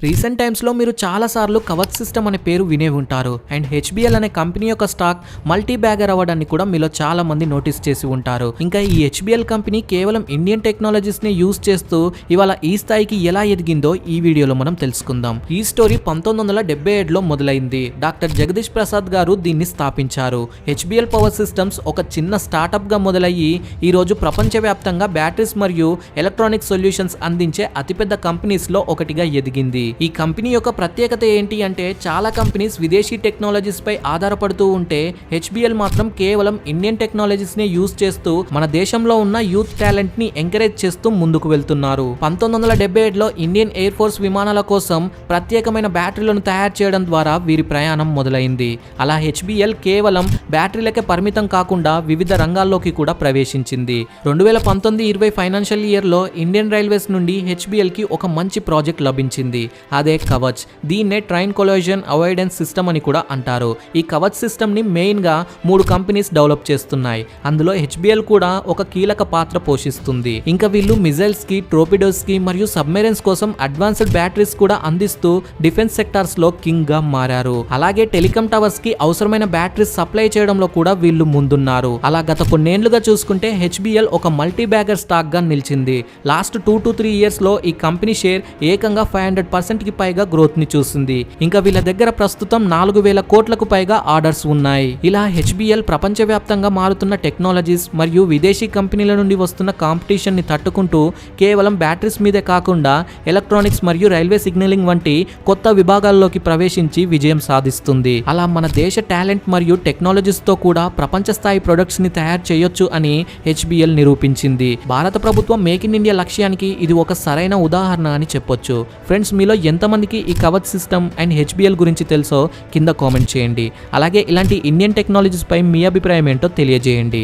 Recent టైమ్స్లో మీరు చాలాసార్లు కవచ్ సిస్టమ్ అనే పేరు వినే ఉంటారు. అండ్ హెచ్బిఎల్ అనే కంపెనీ యొక్క స్టాక్ మల్టీ బ్యాగర్ అవ్వడాన్ని కూడా మీలో చాలా మంది నోటీస్ చేసి ఉంటారు. ఇంకా ఈ హెచ్బిఎల్ కంపెనీ కేవలం ఇండియన్ టెక్నాలజీస్ని యూజ్ చేస్తూ ఇవాళ ఈ స్థాయికి ఎలా ఎదిగిందో ఈ వీడియోలో మనం తెలుసుకుందాం. ఈ స్టోరీ 1977లో మొదలైంది. డాక్టర్ జగదీష్ ప్రసాద్ గారు దీన్ని స్థాపించారు. హెచ్బిఎల్ పవర్ సిస్టమ్స్ ఒక చిన్న స్టార్టప్గా మొదలయ్యి ఈరోజు ప్రపంచవ్యాప్తంగా బ్యాటరీస్ మరియు ఎలక్ట్రానిక్ సొల్యూషన్స్ అందించే అతిపెద్ద కంపెనీస్లో ఒకటిగా ఎదిగింది. ఈ కంపెనీ యొక్క ప్రత్యేకత ఏంటి అంటే చాలా కంపెనీస్ విదేశీ టెక్నాలజీస్ పై ఆధారపడుతూ ఉంటే హెచ్బిఎల్ మాత్రం కేవలం ఇండియన్ టెక్నాలజీస్ ని యూజ్ చేస్తూ మన దేశంలో ఉన్న యూత్ టాలెంట్ ని ఎంకరేజ్ చేస్తూ ముందుకు వెళ్తున్నారు. 1977లో ఇండియన్ ఎయిర్ ఫోర్స్ విమానాల కోసం ప్రత్యేకమైన బ్యాటరీలను తయారు చేయడం ద్వారా వీరి ప్రయాణం మొదలైంది. అలా హెచ్బిఎల్ కేవలం బ్యాటరీలకే పరిమితం కాకుండా వివిధ రంగాల్లోకి కూడా ప్రవేశించింది. 2019-20 ఫైనాన్షియల్ ఇయర్ లో ఇండియన్ రైల్వేస్ నుండి హెచ్బిఎల్ కి ఒక మంచి ప్రాజెక్ట్ లభించింది. అదే కవచ్. దీన్నే ట్రైన్ కొలిజన్ అవాయిడెన్స్ సిస్టమ్ అని కూడా అంటారు. ఈ కవచ్ సిస్టమ్ ని మెయిన్ గా 3 కంపెనీస్ డెవలప్ చేస్తున్నాయి. అందులో హెచ్బిఎల్ కూడా ఒక కీలక పాత్ర పోషిస్తుంది. ఇంకా వీళ్ళు మిజైల్స్ కి, టోర్పిడోస్ కి మరియు సబ్మెరైన్స్ కోసం అడ్వాన్స్డ్ బ్యాటరీస్ కూడా అందిస్తూ డిఫెన్స్ సెక్టార్స్ లో కింగ్ గా మారారు. అలాగే టెలికాం టవర్స్ కి అవసరమైన బ్యాటరీస్ సప్లై చేయడంలో కూడా వీళ్ళు ముందున్నారు. అలా గత కొన్నేళ్లుగా చూసుకుంటే హెచ్బిఎల్ ఒక మల్టీ బ్యాగర్ స్టాక్ గా నిలిచింది. లాస్ట్ 2 to 3 ఇయర్స్ లో ఈ కంపెనీ షేర్ ఏకంగా 500% కి పైగా గ్రోత్ ని చూసింది. ఇంకా వీళ్ళ దగ్గర ప్రస్తుతం 4,000 కోట్లకు పైగా ఆర్డర్స్ ఉన్నాయి. ఇలా హెచ్బిఎల్ ప్రపంచవ్యాప్తంగా మారుతున్న టెక్నాలజీస్ మరియు విదేశీ కంపెనీల నుండి వస్తున్న కాంపిటీషన్ ని తట్టుకుంటూ కేవలం బ్యాటరీస్ మీదే కాకుండా ఎలక్ట్రానిక్స్ మరియు రైల్వే సిగ్నలింగ్ వంటి కొత్త విభాగాల్లోకి ప్రవేశించి విజయం సాధిస్తుంది. అలా మన దేశ టాలెంట్ మరియు టెక్నాలజీస్ తో కూడా ప్రపంచ స్థాయి ప్రొడక్ట్స్ ని తయారు చేయొచ్చు అని హెచ్బిఎల్ నిరూపించింది. భారత ప్రభుత్వం మేక్ ఇన్ ఇండియా లక్ష్యానికి ఇది ఒక సరైన ఉదాహరణ అని చెప్పొచ్చు. ఫ్రెండ్స్, మీలో ఎంతమందికి ఈ కవచ్ సిస్టమ్ అండ్ హెచ్బిఎల్ గురించి తెలుసో కింద కామెంట్ చేయండి. అలాగే ఇలాంటి ఇండియన్ టెక్నాలజీస్ పై మీ అభిప్రాయం ఏంటో తెలియజేయండి.